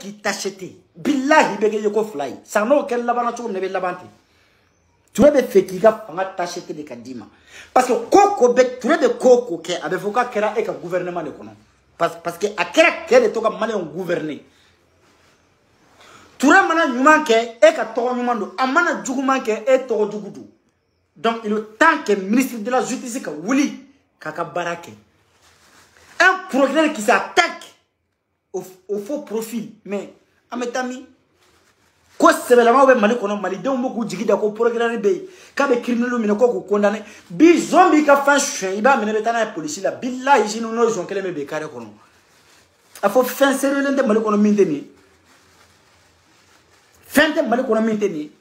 qui t'acheter. Billahi bege yoko fly. Ça n'a aucun labana tu ne veux labanter. Tu veux faire qui va t'acheter des kadima. Parce que koko bet, tu veux de koko qui avec voka kera et que gouvernement de kono. Parce que à kera kera de toka malé on gouverner. Tu veux mana nyuman ke et que toro nyumando. Amana juguman ke et toro jugudu. Donc il est temps que le ministre de la Justice ka wuli kaka barake. Un procureur qui s'attaque au faux profil. Mais, ametami, quoi c'est vraiment ouvert Mali kono Mali donc beaucoup jigi dako procureur be kabe criminel mine ko condamné bi zombie ka fan chien iba mine betana la police la billahi jino no jon kele me be kare kono afo fin sérieux lende Mali kono minteni fin de Mali kono minteni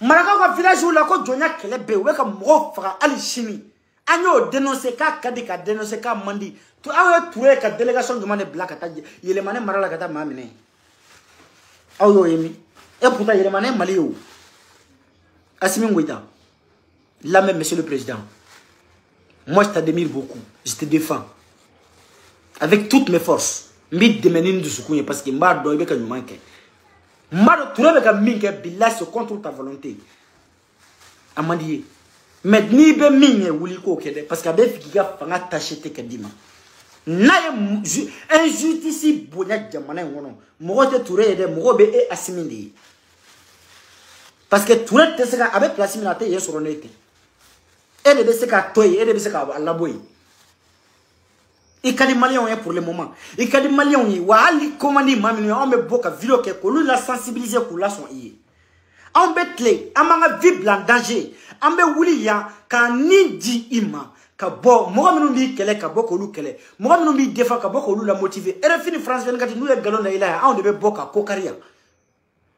maraka ka village où la ko jonya kele be we ka mo fra ali chimi agno dénoncer ka kadika dénoncer ka mandi tu awe trouver ka délégation de mané black ata yele mané marala kata mamine awo yemi et pourtant yele mané malio Assimi Goïta là même monsieur le président moi je t'admire beaucoup je te défends avec toutes mes forces mbi de menine du soukounye parce que mba do be ka nyumanke mba do trouver ka minke billah se contre ta volonté amandi mais ni be minye wuli ko kede parce que be fikiga fanga t'acheter kadima na injustice bonya jamana ngono mo te touré de mo be e asimindi parce que touré te seka avec place minate yeso ronete et de seka toy et de seka Allah boy ikadi malien pour le moment ikadi malien wa ali komandi mamini on me boka vidéo ke ko lui la sensibiliser pour la son yi on betle amanga vivre en danger ambe wuli ya ka ni di ima ka bo mo minnu bi kele ka bo ko lu kele mo minnu bi defa ka bo ko lu la motiver et fini France 24 nous les galon da ila on de bo ka kokaria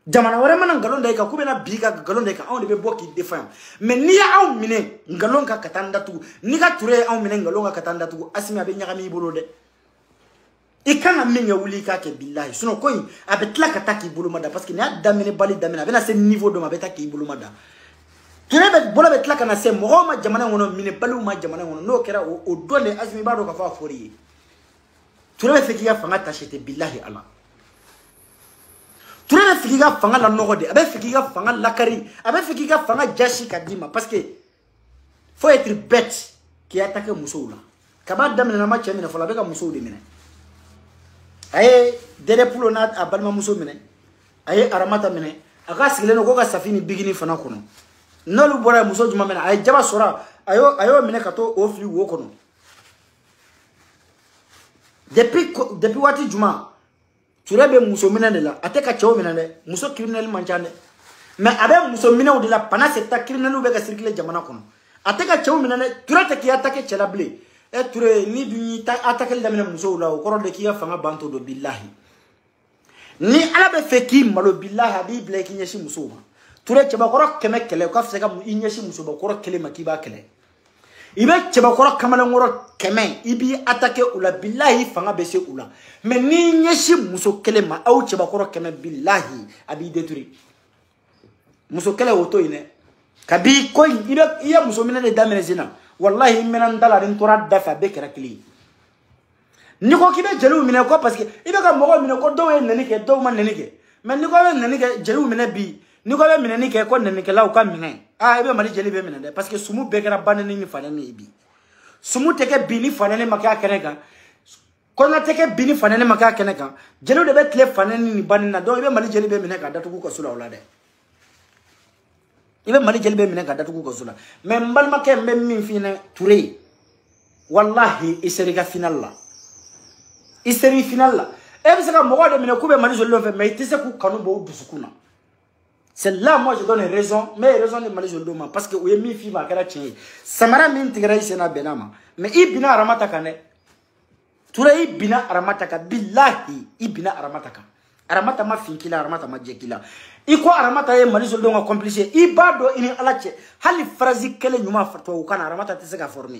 jamana wara man galon da ka kubena biga galon da ka on de bo ki defa mais ni ya on mine galon ka katanda tu ni ka touré on mine galon ka katanda tu asimi abe nyaka mi bolo de e kana minga wuli ka ke billahi sinon ko abe tla ka taki bolo mada parce que ni adamine bali damina bena ce niveau de ma beta ki bolo mada tu ne bola betla kana se mo ma jamana ngono mine balu ma jamana ngono no kera o dole azmi bado ka fa fori tu ne fe kiga fanga tachete billahi ala tu ne fe kiga fanga la nogode abe fe kiga fanga la kari abe fe kiga fanga jashi kadima parce que faut être bête qui attaque musoula kaba damina na ma chamina fola be ka muso de mine ay dele pulo na abalma muso mine ay aramata mine aga sigile no ko ka safini bigini fana kono nolu bora muso juma mena ay jaba sora ayo mine kato ofli wo kono depuis wati juma turebe muso mena de la ateka chewo mena de muso criminel manchane mais abe muso mena de la pana c'est criminel be ka circuler jamana kono ateka chewo mena de turate ki atake chela blé et ture ni duñi ta atake la mena muso la ko ro de ki fanga banto do billahi ni ala be feki malo billahi abi blé ki nyeshi muso ma ture cheba koro keme kele ko afse ka inyeshi muso ba koro kele makiba kele ibe cheba koro kamala ngoro keme ibi attaquer ula billahi fanga bese ula mais ni nyeshi muso kele ma au cheba koro keme billahi abi détruire muso kele woto ine kabi ko iya muso mina de damene zina wallahi mena ndala rin tora dafa be kera kili ni ko kibe jelu mina ko parce que ibe ka mogo mina ko do en nani ke do man nani ke mais ni ko nani ke jelu mina bi ni ko be minani ke ko nani ke law ka minai ebe mali jeli be minade parce que sumu be kera banani ni fanani bi sumu teke bini fanani maka keneka ko na teke bini fanani maka keneka jelu de be tle fanani ni banina do ebe mali jeli be minaka datu ko sula wala de ibe mali jeli be minaka datu ko sula mais mbal make mbe min fina touré wallahi iseriga final la iseri final la ebe saka mogo de mina kube mali jeli lo fe mais tise ku kanu bo dusukuna. C'est là moi je donne raison, mais raison de Mali Joloma parce que où est mi fille ma kera tien. Samara min tigra isena benama. Mais ibina aramata kane. Tura ibina aramata ka billahi ibina aramata ka. Aramata ma finkila aramata ma jekila. Iko aramata ye Mali Joloma complice. Ibado ini alache. Hali phrase kele nyuma fatwa ukana aramata teseka former.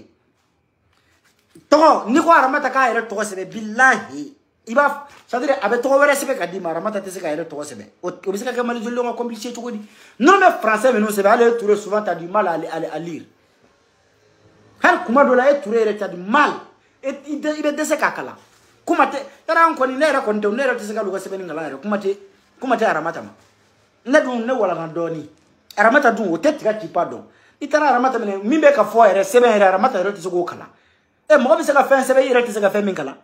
To niko aramata ka ere to sebe billahi. Iba c'est-à-dire avec trop de respect qu'a dit Maramata te seka ere to sebe. Obisika ka Mali Joloma complice to kodi. Non mais français mais non c'est aller tourner souvent t'as du mal à lire. Har kuma dola e tourner t'as du mal. Et il de seka kala. kumate tara ko ni nera ko ndo nera tisaka luka sebeni ngala kumate aramata ma ne dun ne wala ngandoni aramata dun o tetika ki pardon itara aramata mene mimbe ka fo ere sebe ere aramata ere tisoko kala mo bi saka fen sebe ere tisaka fen min kala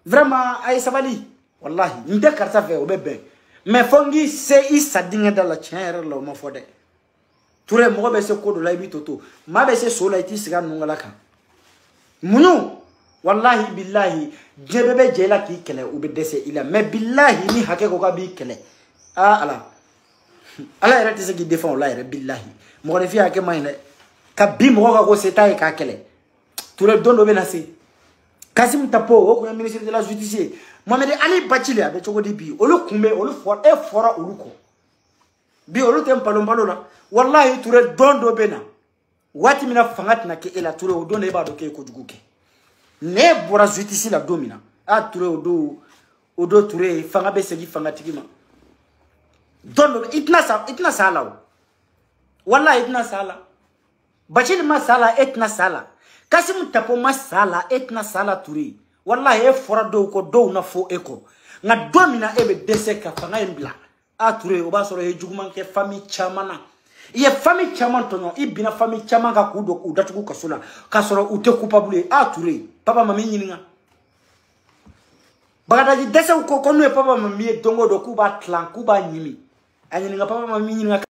vraiment ay sabali wallahi nde karta fe o bebe mais fongi se isa dinga dala chere lo mo fode touré mo be se ko do la bi toto ma be se so la iti siga nungala kan munu wallahi billahi jebebe jela ki kele o be dese ila mais billahi ni hake ko ka bi kele ala ere tise ki défend la ere billahi mo ko fi hake mayne ka bi mo ko seta e ka kele touré dondo be na se Kasim Tapo o ko ministre de la justice Mohamed Ali Bachile abe choko di bi olu kumbe olu for e fora olu ko bi olu tem palon la wallahi touré dondo bena wati mina fangat na ke ela touré o dondo e ba do ke ko juguke ne bora justice la domina a touré o do touré fanga be segi fanga tigima dondo itna sala wallahi itna sala Bachile ma sala etna sala Kasim Tapo masala etna sala touré wallahi e fora do ko do na fo eko nga domina ebe dese ka fanga embla a touré o ba soro he juguman ke famille chamana ye famille chaman tonyo ibina famille chaman ka kudo udatuku kasola kasoro ute coupable a touré papa mami nyininga bagada di dese ko no papa mami dongo do kuba clan kuba nyimi anyininga papa mami nyininga